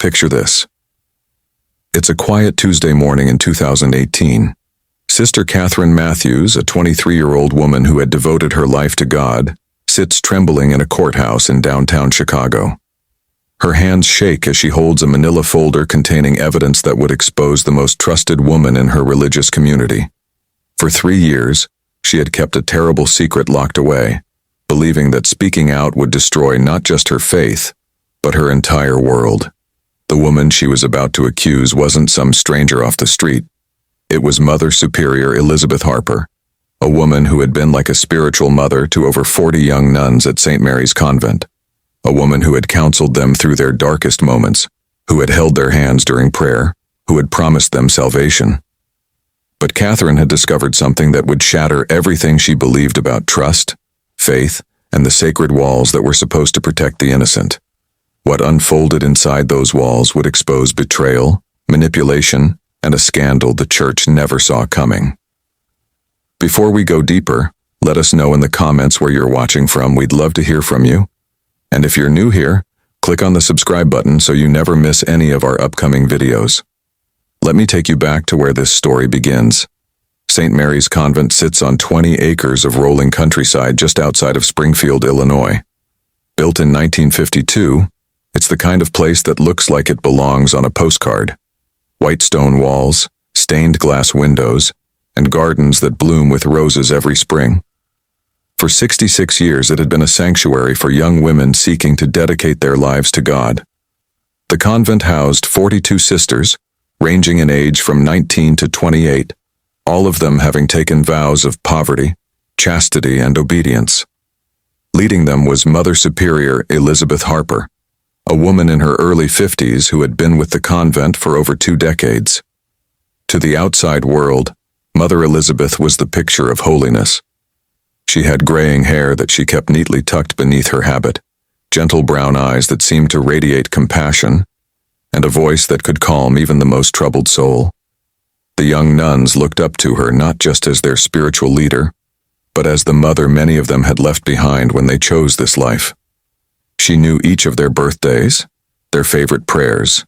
Picture this. It's a quiet Tuesday morning in 2018. Sister Catherine Matthews, a 23-year-old woman who had devoted her life to God, sits trembling in a courthouse in downtown Chicago. Her hands shake as she holds a manila folder containing evidence that would expose the most trusted woman in her religious community. For 3 years, she had kept a terrible secret locked away, believing that speaking out would destroy not just her faith, but her entire world. The woman she was about to accuse wasn't some stranger off the street. It was Mother Superior Elizabeth Harper, a woman who had been like a spiritual mother to over 40 young nuns at St. Mary's Convent, a woman who had counseled them through their darkest moments, who had held their hands during prayer, who had promised them salvation. But Catherine had discovered something that would shatter everything she believed about trust, faith, and the sacred walls that were supposed to protect the innocent. What unfolded inside those walls would expose betrayal, manipulation, and a scandal the church never saw coming. Before we go deeper, let us know in the comments where you're watching from. We'd love to hear from you. And if you're new here, click on the subscribe button so you never miss any of our upcoming videos. Let me take you back to where this story begins. St. Mary's Convent sits on 20 acres of rolling countryside just outside of Springfield, Illinois. Built in 1952, it's the kind of place that looks like it belongs on a postcard. White stone walls, stained glass windows, and gardens that bloom with roses every spring. For 66 years it had been a sanctuary for young women seeking to dedicate their lives to God. The convent housed 42 sisters, ranging in age from 19 to 28, all of them having taken vows of poverty, chastity, and obedience. Leading them was Mother Superior Elizabeth Harper, a woman in her early 50s who had been with the convent for over 2 decades. To the outside world, Mother Elizabeth was the picture of holiness. She had graying hair that she kept neatly tucked beneath her habit, gentle brown eyes that seemed to radiate compassion, and a voice that could calm even the most troubled soul. The young nuns looked up to her not just as their spiritual leader, but as the mother many of them had left behind when they chose this life. She knew each of their birthdays, their favorite prayers,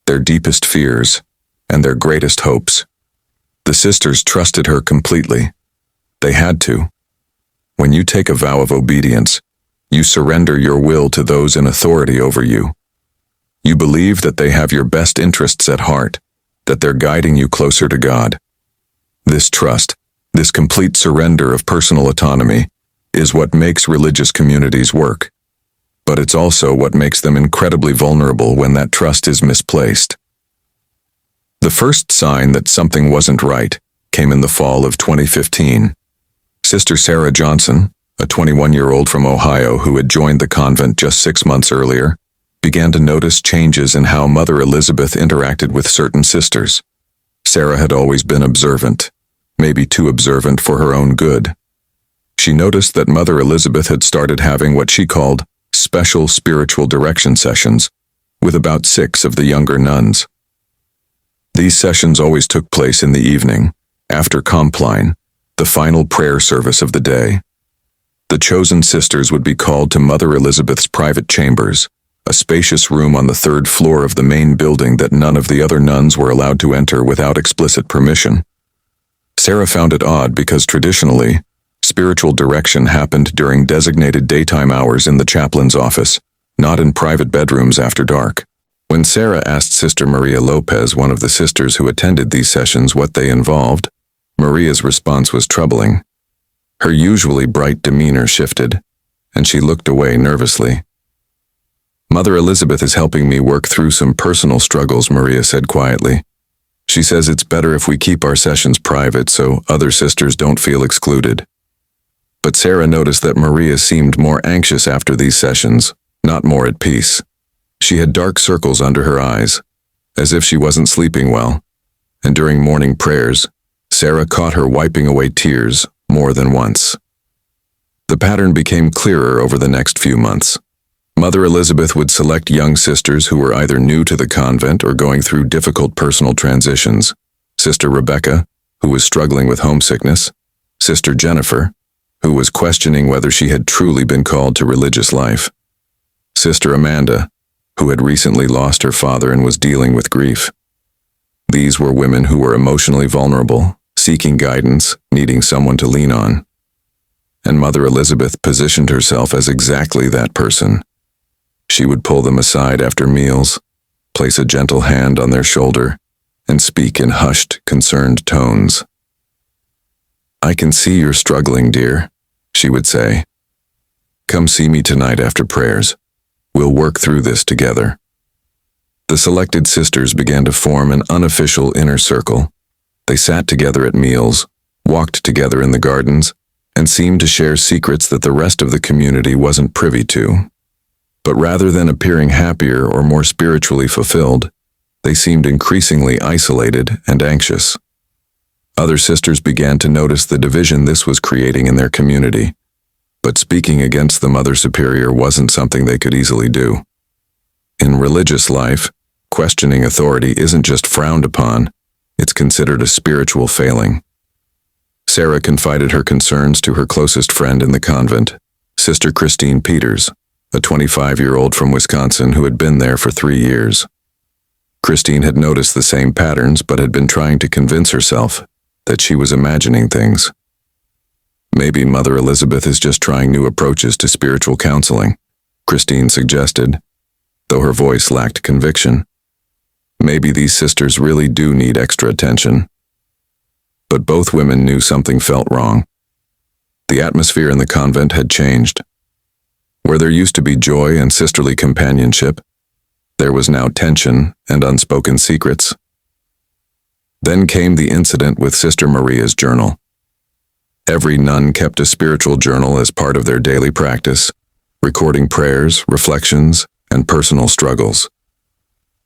their deepest fears, and their greatest hopes. The sisters trusted her completely. They had to. When you take a vow of obedience, you surrender your will to those in authority over you. You believe that they have your best interests at heart, that they're guiding you closer to God. This trust, this complete surrender of personal autonomy, is what makes religious communities work. But it's also what makes them incredibly vulnerable when that trust is misplaced. The first sign that something wasn't right came in the fall of 2015. Sister Sarah Johnson, a 21-year-old from Ohio who had joined the convent just 6 months earlier, began to notice changes in how Mother Elizabeth interacted with certain sisters. Sarah had always been observant, maybe too observant for her own good. She noticed that Mother Elizabeth had started having what she called special spiritual direction sessions with about 6 of the younger nuns. These sessions always took place in the evening, after Compline, the final prayer service of the day. The chosen sisters would be called to Mother Elizabeth's private chambers, a spacious room on the 3rd floor of the main building that none of the other nuns were allowed to enter without explicit permission. Sarah found it odd because traditionally, spiritual direction happened during designated daytime hours in the chaplain's office, not in private bedrooms after dark. When Sarah asked Sister Maria Lopez, one of the sisters who attended these sessions, what they involved, Maria's response was troubling. Her usually bright demeanor shifted, and she looked away nervously. "Mother Elizabeth is helping me work through some personal struggles," Maria said quietly. "She says it's better if we keep our sessions private so other sisters don't feel excluded." But Sarah noticed that Maria seemed more anxious after these sessions, not more at peace. She had dark circles under her eyes, as if she wasn't sleeping well, and during morning prayers, Sarah caught her wiping away tears more than once. The pattern became clearer over the next few months. Mother Elizabeth would select young sisters who were either new to the convent or going through difficult personal transitions. Sister Rebecca, who was struggling with homesickness, Sister Jennifer, who was questioning whether she had truly been called to religious life, Sister Amanda, who had recently lost her father and was dealing with grief. These were women who were emotionally vulnerable, seeking guidance, needing someone to lean on. And Mother Elizabeth positioned herself as exactly that person. She would pull them aside after meals, place a gentle hand on their shoulder, and speak in hushed, concerned tones. "I can see you're struggling, dear," she would say. "Come see me tonight after prayers. We'll work through this together." The selected sisters began to form an unofficial inner circle. They sat together at meals, walked together in the gardens, and seemed to share secrets that the rest of the community wasn't privy to. But rather than appearing happier or more spiritually fulfilled, they seemed increasingly isolated and anxious. Other sisters began to notice the division this was creating in their community, but speaking against the Mother Superior wasn't something they could easily do. In religious life, questioning authority isn't just frowned upon, it's considered a spiritual failing. Sarah confided her concerns to her closest friend in the convent, Sister Christine Peters, a 25-year-old from Wisconsin who had been there for 3 years. Christine had noticed the same patterns but had been trying to convince herself that she was imagining things. "Maybe Mother Elizabeth is just trying new approaches to spiritual counseling," Christine suggested, though her voice lacked conviction. "Maybe these sisters really do need extra attention." But both women knew something felt wrong. The atmosphere in the convent had changed. Where there used to be joy and sisterly companionship, there was now tension and unspoken secrets. Then came the incident with Sister Maria's journal. Every nun kept a spiritual journal as part of their daily practice, recording prayers, reflections, and personal struggles.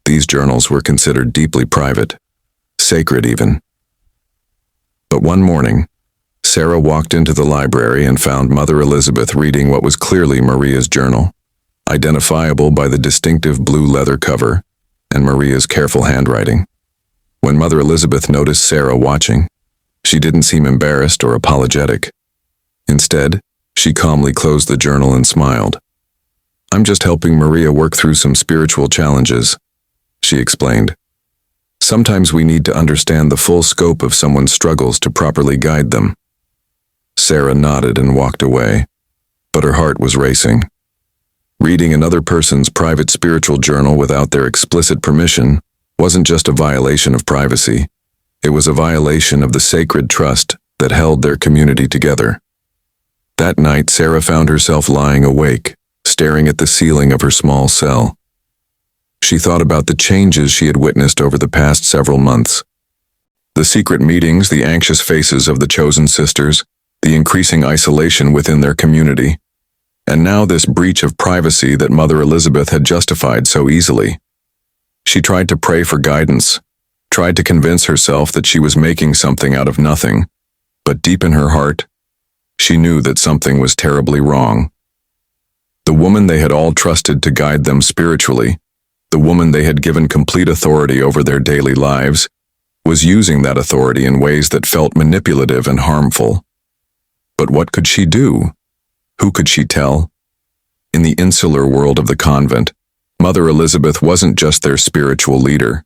These journals were considered deeply private, sacred even. But one morning, Sarah walked into the library and found Mother Elizabeth reading what was clearly Maria's journal, identifiable by the distinctive blue leather cover and Maria's careful handwriting. When Mother Elizabeth noticed Sarah watching, she didn't seem embarrassed or apologetic. Instead, she calmly closed the journal and smiled. "I'm just helping Maria work through some spiritual challenges," she explained. "Sometimes we need to understand the full scope of someone's struggles to properly guide them." Sarah nodded and walked away, but her heart was racing. Reading another person's private spiritual journal without their explicit permission wasn't just a violation of privacy, it was a violation of the sacred trust that held their community together. That night, Sarah found herself lying awake, staring at the ceiling of her small cell. She thought about the changes she had witnessed over the past several months. The secret meetings, the anxious faces of the chosen sisters, the increasing isolation within their community, and now this breach of privacy that Mother Elizabeth had justified so easily. She tried to pray for guidance, tried to convince herself that she was making something out of nothing, but deep in her heart, she knew that something was terribly wrong. The woman they had all trusted to guide them spiritually, the woman they had given complete authority over their daily lives, was using that authority in ways that felt manipulative and harmful. But what could she do? Who could she tell? In the insular world of the convent, Mother Elizabeth wasn't just their spiritual leader.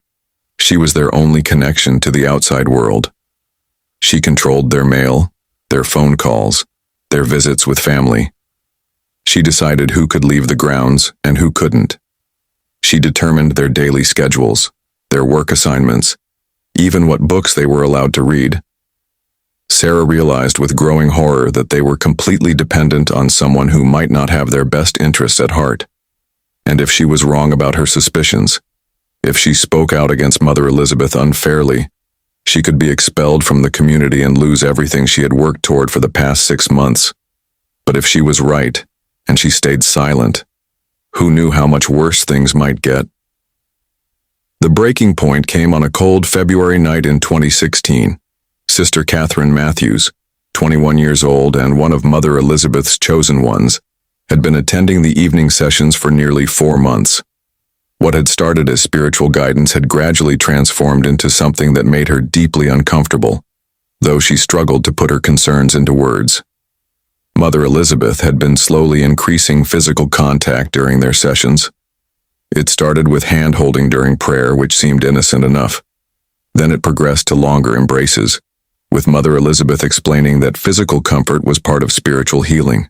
She was their only connection to the outside world. She controlled their mail, their phone calls, their visits with family. She decided who could leave the grounds and who couldn't. She determined their daily schedules, their work assignments, even what books they were allowed to read. Sarah realized with growing horror that they were completely dependent on someone who might not have their best interests at heart. And if she was wrong about her suspicions, if she spoke out against Mother Elizabeth unfairly, she could be expelled from the community and lose everything she had worked toward for the past 6 months. But if she was right, and she stayed silent, who knew how much worse things might get? The breaking point came on a cold February night in 2016. Sister Catherine Matthews, 21 years old and one of Mother Elizabeth's chosen ones, had been attending the evening sessions for nearly 4 months. What had started as spiritual guidance had gradually transformed into something that made her deeply uncomfortable, though she struggled to put her concerns into words. Mother Elizabeth had been slowly increasing physical contact during their sessions. It started with hand-holding during prayer, which seemed innocent enough. Then it progressed to longer embraces, with Mother Elizabeth explaining that physical comfort was part of spiritual healing.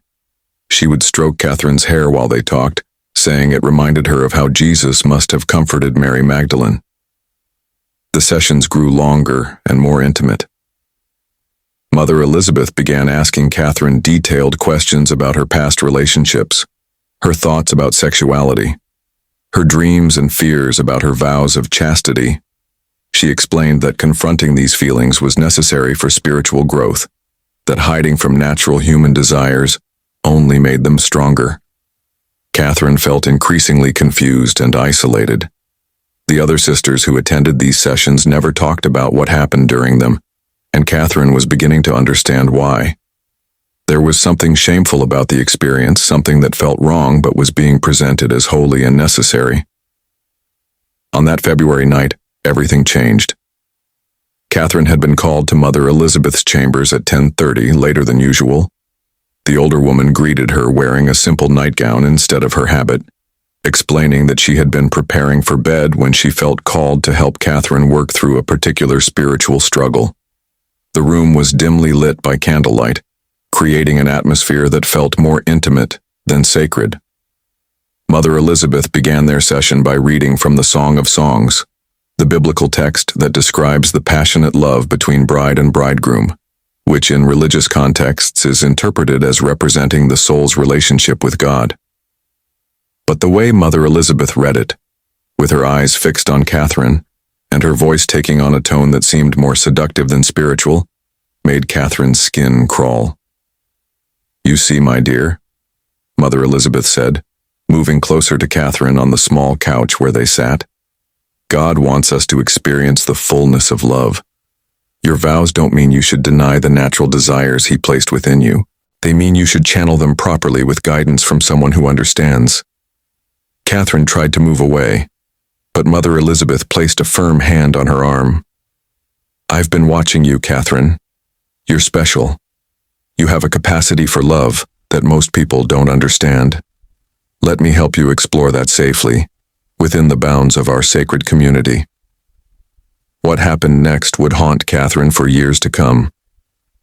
She would stroke Catherine's hair while they talked, saying it reminded her of how Jesus must have comforted Mary Magdalene. The sessions grew longer and more intimate. Mother Elizabeth began asking Catherine detailed questions about her past relationships, her thoughts about sexuality, her dreams and fears about her vows of chastity. She explained that confronting these feelings was necessary for spiritual growth, that hiding from natural human desires only made them stronger. Catherine felt increasingly confused and isolated. The other sisters who attended these sessions never talked about what happened during them, and Catherine was beginning to understand why. There was something shameful about the experience, something that felt wrong but was being presented as holy and necessary. On that February night, everything changed. Catherine had been called to Mother Elizabeth's chambers at 10:30, later than usual. The older woman greeted her wearing a simple nightgown instead of her habit, explaining that she had been preparing for bed when she felt called to help Catherine work through a particular spiritual struggle. The room was dimly lit by candlelight, creating an atmosphere that felt more intimate than sacred. Mother Elizabeth began their session by reading from the Song of Songs, the biblical text that describes the passionate love between bride and bridegroom, which in religious contexts is interpreted as representing the soul's relationship with God. But the way Mother Elizabeth read it, with her eyes fixed on Catherine, and her voice taking on a tone that seemed more seductive than spiritual, made Catherine's skin crawl. "You see, my dear," Mother Elizabeth said, moving closer to Catherine on the small couch where they sat. "God wants us to experience the fullness of love. Your vows don't mean you should deny the natural desires He placed within you. They mean you should channel them properly with guidance from someone who understands." Catherine tried to move away, but Mother Elizabeth placed a firm hand on her arm. "I've been watching you, Catherine. You're special. You have a capacity for love that most people don't understand. Let me help you explore that safely, within the bounds of our sacred community." What happened next would haunt Catherine for years to come.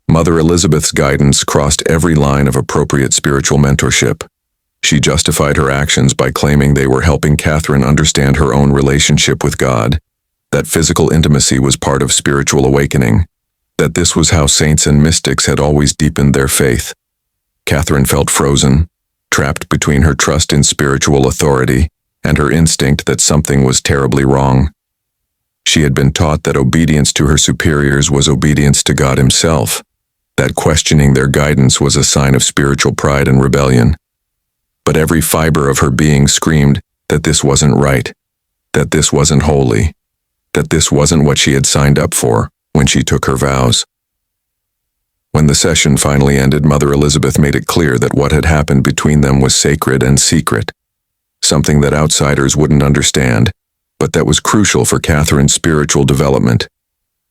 Mother Elizabeth's guidance crossed every line of appropriate spiritual mentorship. She justified her actions by claiming they were helping Catherine understand her own relationship with God, that physical intimacy was part of spiritual awakening, that this was how saints and mystics had always deepened their faith. Catherine felt frozen, trapped between her trust in spiritual authority and her instinct that something was terribly wrong. She had been taught that obedience to her superiors was obedience to God Himself, that questioning their guidance was a sign of spiritual pride and rebellion. But every fiber of her being screamed that this wasn't right, that this wasn't holy, that this wasn't what she had signed up for when she took her vows. When the session finally ended, Mother Elizabeth made it clear that what had happened between them was sacred and secret, something that outsiders wouldn't understand, but that was crucial for Catherine's spiritual development.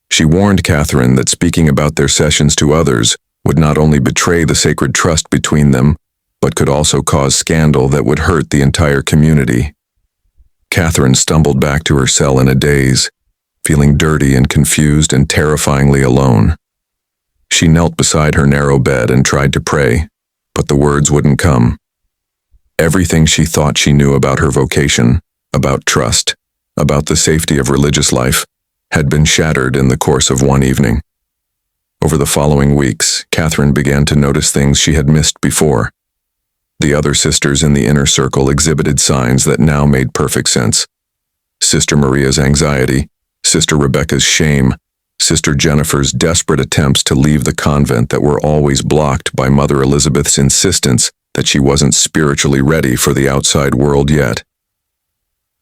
She warned Catherine that speaking about their sessions to others would not only betray the sacred trust between them, but could also cause scandal that would hurt the entire community. Catherine stumbled back to her cell in a daze, feeling dirty and confused and terrifyingly alone. She knelt beside her narrow bed and tried to pray, but the words wouldn't come. Everything she thought she knew about her vocation, about trust, about the safety of religious life, had been shattered in the course of one evening. Over the following weeks, Catherine began to notice things she had missed before. The other sisters in the inner circle exhibited signs that now made perfect sense. Sister Maria's anxiety, Sister Rebecca's shame, Sister Jennifer's desperate attempts to leave the convent that were always blocked by Mother Elizabeth's insistence that she wasn't spiritually ready for the outside world yet.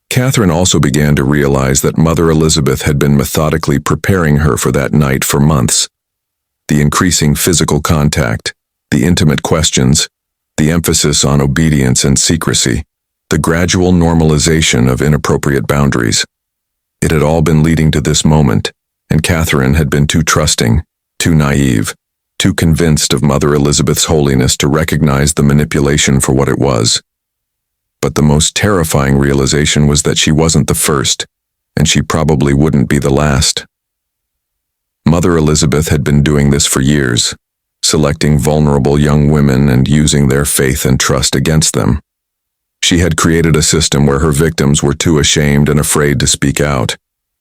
Catherine also began to realize that Mother Elizabeth had been methodically preparing her for that night for months. The increasing physical contact, the intimate questions, the emphasis on obedience and secrecy, the gradual normalization of inappropriate boundaries. It had all been leading to this moment, and Catherine had been too trusting, too naive, too convinced of Mother Elizabeth's holiness to recognize the manipulation for what it was. But the most terrifying realization was that she wasn't the first, and she probably wouldn't be the last. Mother Elizabeth had been doing this for years, selecting vulnerable young women and using their faith and trust against them. She had created a system where her victims were too ashamed and afraid to speak out,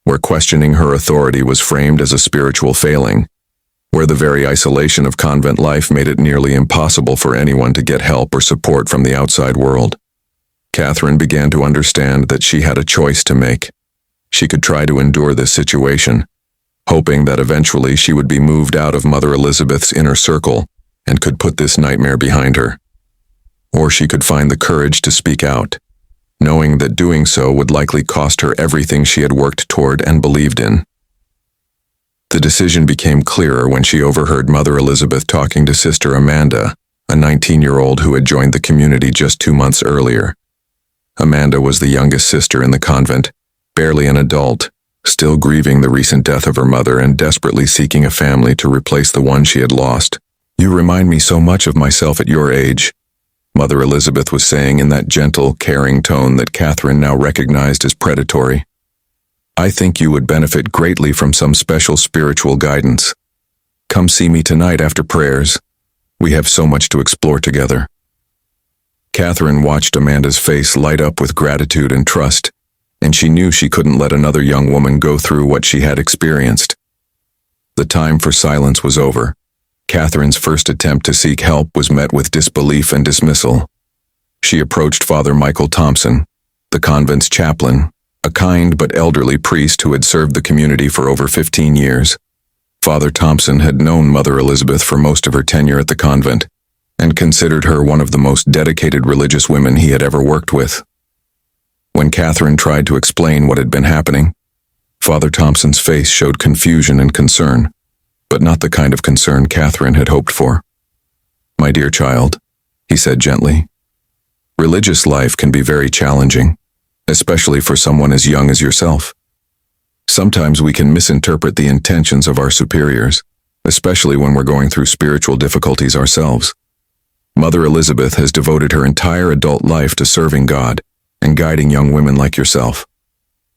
where questioning her authority was framed as a spiritual failing, where the very isolation of convent life made it nearly impossible for anyone to get help or support from the outside world. Catherine began to understand that she had a choice to make. She could try to endure this situation, hoping that eventually she would be moved out of Mother Elizabeth's inner circle and could put this nightmare behind her. Or she could find the courage to speak out, knowing that doing so would likely cost her everything she had worked toward and believed in. The decision became clearer when she overheard Mother Elizabeth talking to Sister Amanda, a 19-year-old who had joined the community just 2 months earlier. Amanda was the youngest sister in the convent, barely an adult, still grieving the recent death of her mother and desperately seeking a family to replace the one she had lost. "You remind me so much of myself at your age," Mother Elizabeth was saying in that gentle, caring tone that Catherine now recognized as predatory. "I think you would benefit greatly from some special spiritual guidance. Come see me tonight after prayers. We have so much to explore together." Catherine watched Amanda's face light up with gratitude and trust, and she knew she couldn't let another young woman go through what she had experienced. The time for silence was over. Catherine's first attempt to seek help was met with disbelief and dismissal. She approached Father Michael Thompson, the convent's chaplain, a kind but elderly priest who had served the community for over 15 years. Father Thompson had known Mother Elizabeth for most of her tenure at the convent, and considered her one of the most dedicated religious women he had ever worked with. When Catherine tried to explain what had been happening, Father Thompson's face showed confusion and concern, but not the kind of concern Catherine had hoped for. "My dear child," he said gently, "religious life can be very challenging, especially for someone as young as yourself. Sometimes we can misinterpret the intentions of our superiors, especially when we're going through spiritual difficulties ourselves. Mother Elizabeth has devoted her entire adult life to serving God and guiding young women like yourself.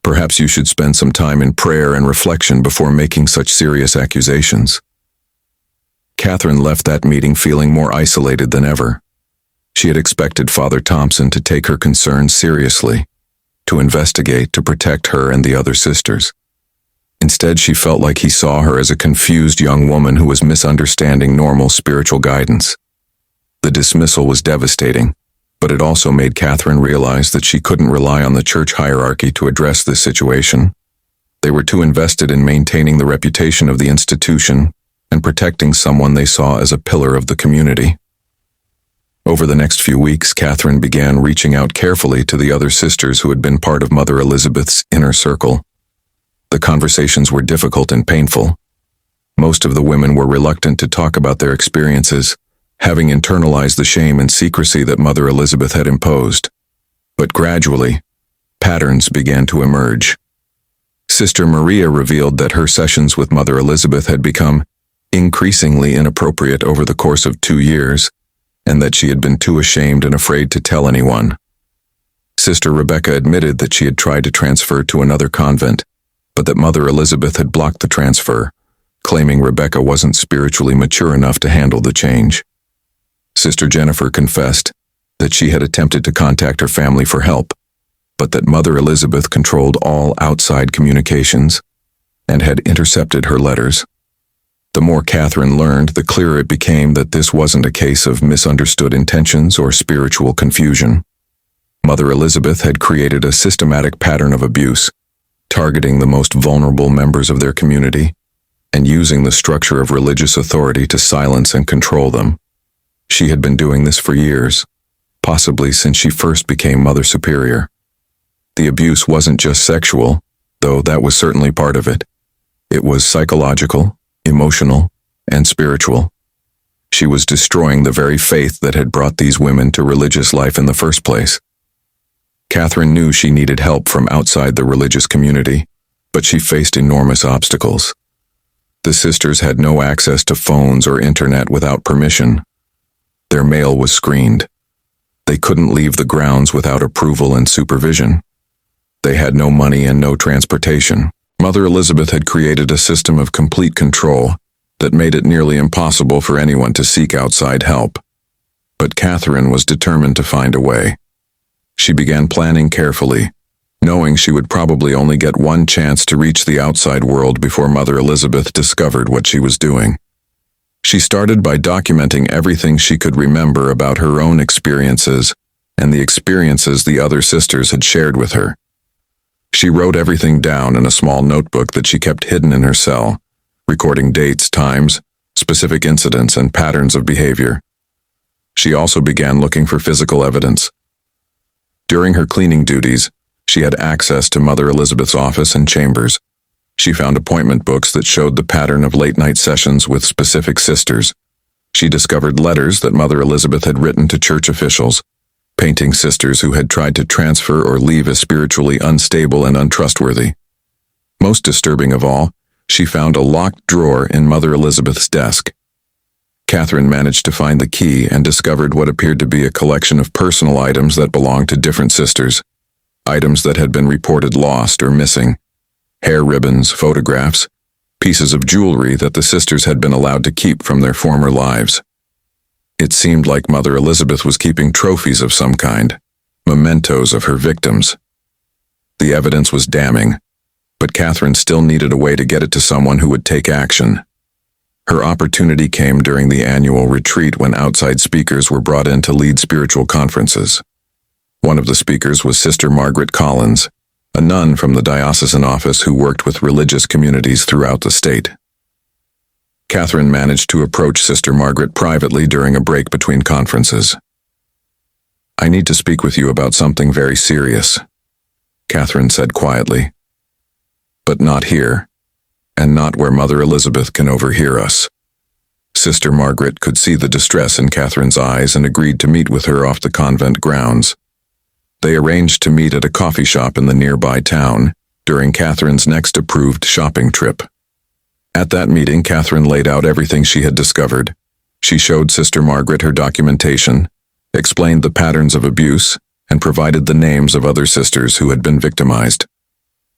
Perhaps you should spend some time in prayer and reflection before making such serious accusations." Catherine left that meeting feeling more isolated than ever. She had expected Father Thompson to take her concerns seriously, to investigate, to protect her and the other sisters. Instead, she felt like he saw her as a confused young woman who was misunderstanding normal spiritual guidance. The dismissal was devastating, but it also made Catherine realize that she couldn't rely on the church hierarchy to address this situation. They were too invested in maintaining the reputation of the institution and protecting someone they saw as a pillar of the community. Over the next few weeks, Catherine began reaching out carefully to the other sisters who had been part of Mother Elizabeth's inner circle. The conversations were difficult and painful. Most of the women were reluctant to talk about their experiences, having internalized the shame and secrecy that Mother Elizabeth had imposed. But gradually, patterns began to emerge. Sister Maria revealed that her sessions with Mother Elizabeth had become increasingly inappropriate over the course of 2 years, and that she had been too ashamed and afraid to tell anyone. Sister Rebecca admitted that she had tried to transfer to another convent, but that Mother Elizabeth had blocked the transfer, claiming Rebecca wasn't spiritually mature enough to handle the change. Sister Jennifer confessed that she had attempted to contact her family for help, but that Mother Elizabeth controlled all outside communications and had intercepted her letters. The more Catherine learned, the clearer it became that this wasn't a case of misunderstood intentions or spiritual confusion. Mother Elizabeth had created a systematic pattern of abuse, targeting the most vulnerable members of their community and using the structure of religious authority to silence and control them. She had been doing this for years, possibly since she first became Mother Superior. The abuse wasn't just sexual, though that was certainly part of it. It was psychological, emotional, and spiritual. She was destroying the very faith that had brought these women to religious life in the first place. Catherine knew she needed help from outside the religious community, but she faced enormous obstacles. The sisters had no access to phones or internet without permission. Their mail was screened. They couldn't leave the grounds without approval and supervision. They had no money and no transportation. Mother Elizabeth had created a system of complete control that made it nearly impossible for anyone to seek outside help. But Catherine was determined to find a way. She began planning carefully, knowing she would probably only get one chance to reach the outside world before Mother Elizabeth discovered what she was doing. She started by documenting everything she could remember about her own experiences and the experiences the other sisters had shared with her. She wrote everything down in a small notebook that she kept hidden in her cell, recording dates, times, specific incidents, and patterns of behavior. She also began looking for physical evidence. During her cleaning duties, she had access to Mother Elizabeth's office and chambers. She found appointment books that showed the pattern of late-night sessions with specific sisters. She discovered letters that Mother Elizabeth had written to church officials, painting sisters who had tried to transfer or leave as spiritually unstable and untrustworthy. Most disturbing of all, she found a locked drawer in Mother Elizabeth's desk. Catherine managed to find the key and discovered what appeared to be a collection of personal items that belonged to different sisters, items that had been reported lost or missing. Hair ribbons, photographs, pieces of jewelry that the sisters had been allowed to keep from their former lives. It seemed like Mother Elizabeth was keeping trophies of some kind, mementos of her victims. The evidence was damning, but Catherine still needed a way to get it to someone who would take action. Her opportunity came during the annual retreat when outside speakers were brought in to lead spiritual conferences. One of the speakers was Sister Margaret Collins, a nun from the diocesan office who worked with religious communities throughout the state. Catherine managed to approach Sister Margaret privately during a break between conferences. "I need to speak with you about something very serious," Catherine said quietly. "But not here, and not where Mother Elizabeth can overhear us." Sister Margaret could see the distress in Catherine's eyes and agreed to meet with her off the convent grounds. They arranged to meet at a coffee shop in the nearby town during Catherine's next approved shopping trip. At that meeting, Catherine laid out everything she had discovered. She showed Sister Margaret her documentation, explained the patterns of abuse, and provided the names of other sisters who had been victimized.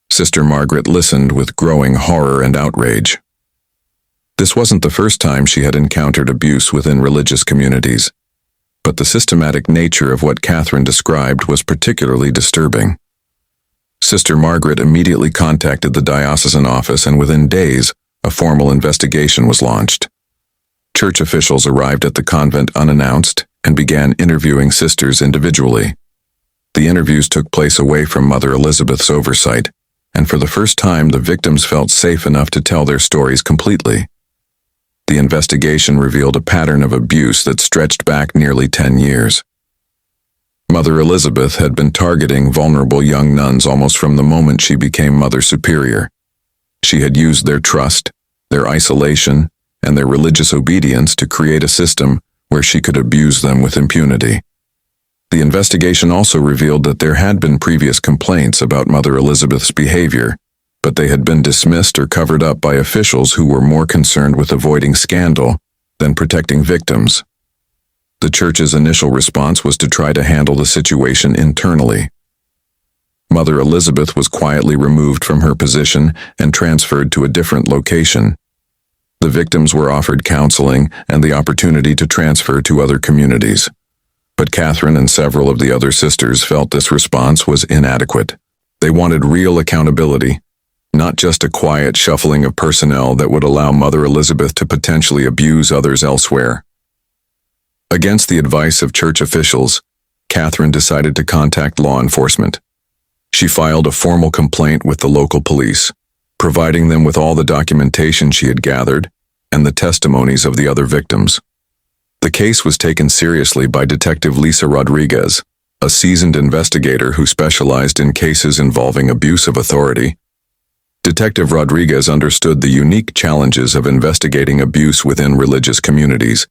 Sister Margaret listened with growing horror and outrage. This wasn't the first time she had encountered abuse within religious communities, but the systematic nature of what Catherine described was particularly disturbing. Sister Margaret immediately contacted the diocesan office, and within days, a formal investigation was launched. Church officials arrived at the convent unannounced and began interviewing sisters individually. The interviews took place away from Mother Elizabeth's oversight, and for the first time the victims felt safe enough to tell their stories completely. The investigation revealed a pattern of abuse that stretched back nearly 10 years. Mother Elizabeth had been targeting vulnerable young nuns almost from the moment she became Mother Superior. She had used their trust, their isolation, and their religious obedience to create a system where she could abuse them with impunity. The investigation also revealed that there had been previous complaints about Mother Elizabeth's behavior, but they had been dismissed or covered up by officials who were more concerned with avoiding scandal than protecting victims. The church's initial response was to try to handle the situation internally. Mother Elizabeth was quietly removed from her position and transferred to a different location. The victims were offered counseling and the opportunity to transfer to other communities. But Catherine and several of the other sisters felt this response was inadequate. They wanted real accountability, not just a quiet shuffling of personnel that would allow Mother Elizabeth to potentially abuse others elsewhere. Against the advice of church officials, Catherine decided to contact law enforcement. She filed a formal complaint with the local police, providing them with all the documentation she had gathered and the testimonies of the other victims. The case was taken seriously by Detective Lisa Rodriguez, a seasoned investigator who specialized in cases involving abuse of authority. Detective Rodriguez understood the unique challenges of investigating abuse within religious communities,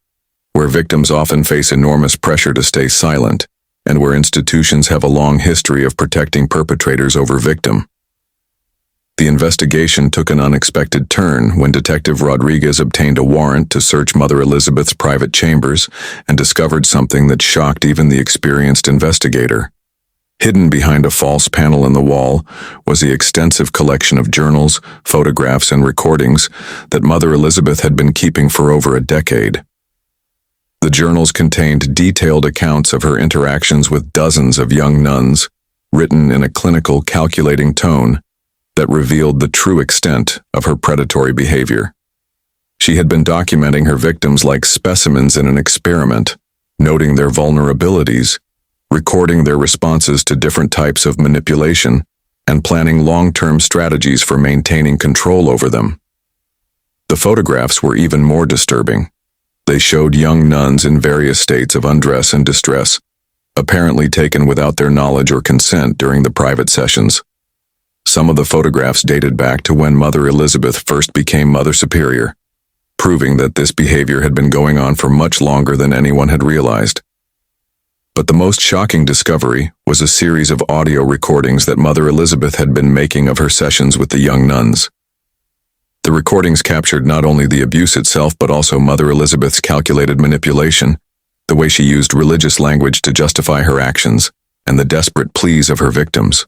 where victims often face enormous pressure to stay silent, and where institutions have a long history of protecting perpetrators over victim. The investigation took an unexpected turn when Detective Rodriguez obtained a warrant to search Mother Elizabeth's private chambers and discovered something that shocked even the experienced investigator. Hidden behind a false panel in the wall was the extensive collection of journals, photographs, and recordings that Mother Elizabeth had been keeping for over a decade. The journals contained detailed accounts of her interactions with dozens of young nuns, written in a clinical, calculating tone that revealed the true extent of her predatory behavior. She had been documenting her victims like specimens in an experiment, noting their vulnerabilities, recording their responses to different types of manipulation, and planning long-term strategies for maintaining control over them. The photographs were even more disturbing. They showed young nuns in various states of undress and distress, apparently taken without their knowledge or consent during the private sessions. Some of the photographs dated back to when Mother Elizabeth first became Mother Superior, proving that this behavior had been going on for much longer than anyone had realized. But the most shocking discovery was a series of audio recordings that Mother Elizabeth had been making of her sessions with the young nuns. The recordings captured not only the abuse itself but also Mother Elizabeth's calculated manipulation, the way she used religious language to justify her actions, and the desperate pleas of her victims.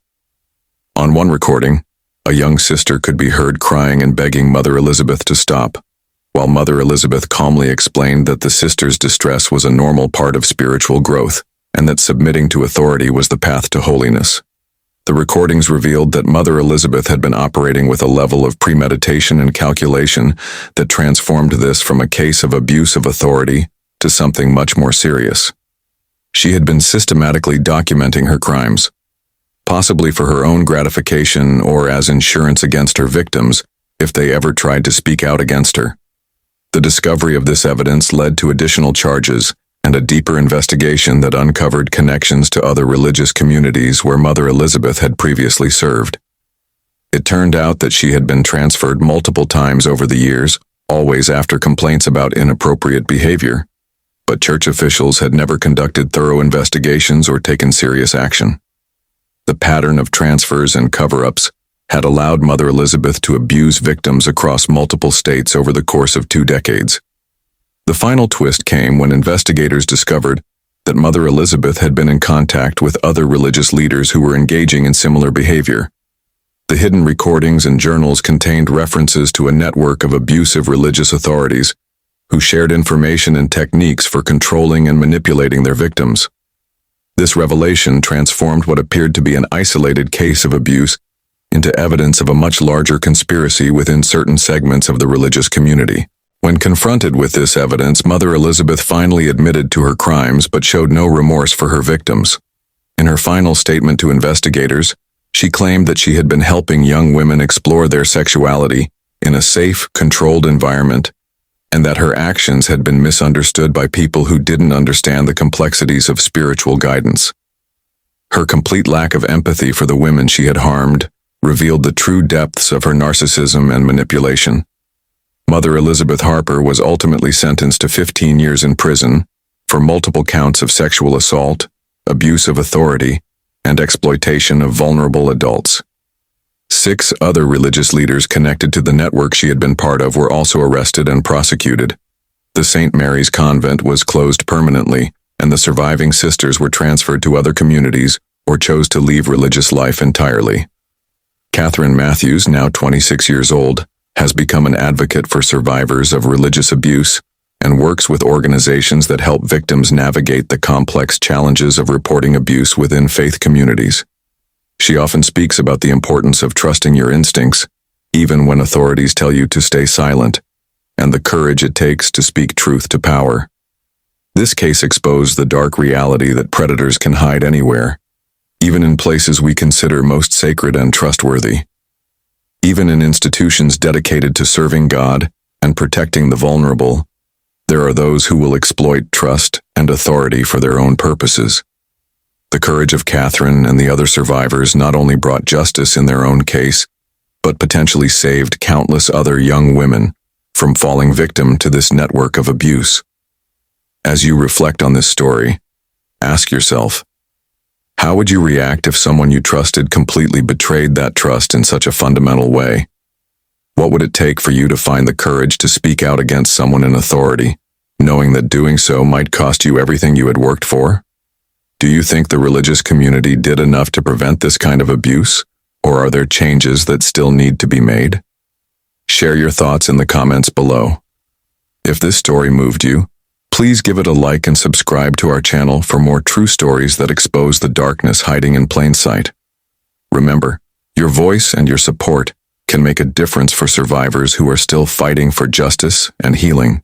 On one recording, a young sister could be heard crying and begging Mother Elizabeth to stop, while Mother Elizabeth calmly explained that the sister's distress was a normal part of spiritual growth, and that submitting to authority was the path to holiness. The recordings revealed that Mother Elizabeth had been operating with a level of premeditation and calculation that transformed this from a case of abuse of authority to something much more serious. She had been systematically documenting her crimes, possibly for her own gratification or as insurance against her victims if they ever tried to speak out against her. The discovery of this evidence led to additional charges and a deeper investigation that uncovered connections to other religious communities where Mother Elizabeth had previously served. It turned out that she had been transferred multiple times over the years, always after complaints about inappropriate behavior, but church officials had never conducted thorough investigations or taken serious action. The pattern of transfers and cover-ups had allowed Mother Elizabeth to abuse victims across multiple states over the course of 2 decades. The final twist came when investigators discovered that Mother Elizabeth had been in contact with other religious leaders who were engaging in similar behavior. The hidden recordings and journals contained references to a network of abusive religious authorities who shared information and techniques for controlling and manipulating their victims. This revelation transformed what appeared to be an isolated case of abuse into evidence of a much larger conspiracy within certain segments of the religious community. When confronted with this evidence, Mother Elizabeth finally admitted to her crimes but showed no remorse for her victims. In her final statement to investigators, she claimed that she had been helping young women explore their sexuality in a safe, controlled environment, and that her actions had been misunderstood by people who didn't understand the complexities of spiritual guidance. Her complete lack of empathy for the women she had harmed revealed the true depths of her narcissism and manipulation. Mother Elizabeth Harper was ultimately sentenced to 15 years in prison for multiple counts of sexual assault, abuse of authority, and exploitation of vulnerable adults. 6 other religious leaders connected to the network she had been part of were also arrested and prosecuted. The St. Mary's Convent was closed permanently, and the surviving sisters were transferred to other communities or chose to leave religious life entirely. Catherine Matthews, now 26 years old, has become an advocate for survivors of religious abuse and works with organizations that help victims navigate the complex challenges of reporting abuse within faith communities. She often speaks about the importance of trusting your instincts, even when authorities tell you to stay silent, and the courage it takes to speak truth to power. This case exposed the dark reality that predators can hide anywhere, even in places we consider most sacred and trustworthy. Even in institutions dedicated to serving God and protecting the vulnerable, there are those who will exploit trust and authority for their own purposes. The courage of Catherine and the other survivors not only brought justice in their own case, but potentially saved countless other young women from falling victim to this network of abuse. As you reflect on this story, ask yourself, How would you react if someone you trusted completely betrayed that trust in such a fundamental way? What would it take for you to find the courage to speak out against someone in authority, knowing that doing so might cost you everything you had worked for? Do you think the religious community did enough to prevent this kind of abuse, or are there changes that still need to be made? Share your thoughts in the comments below. If this story moved you, please give it a like and subscribe to our channel for more true stories that expose the darkness hiding in plain sight. Remember, your voice and your support can make a difference for survivors who are still fighting for justice and healing.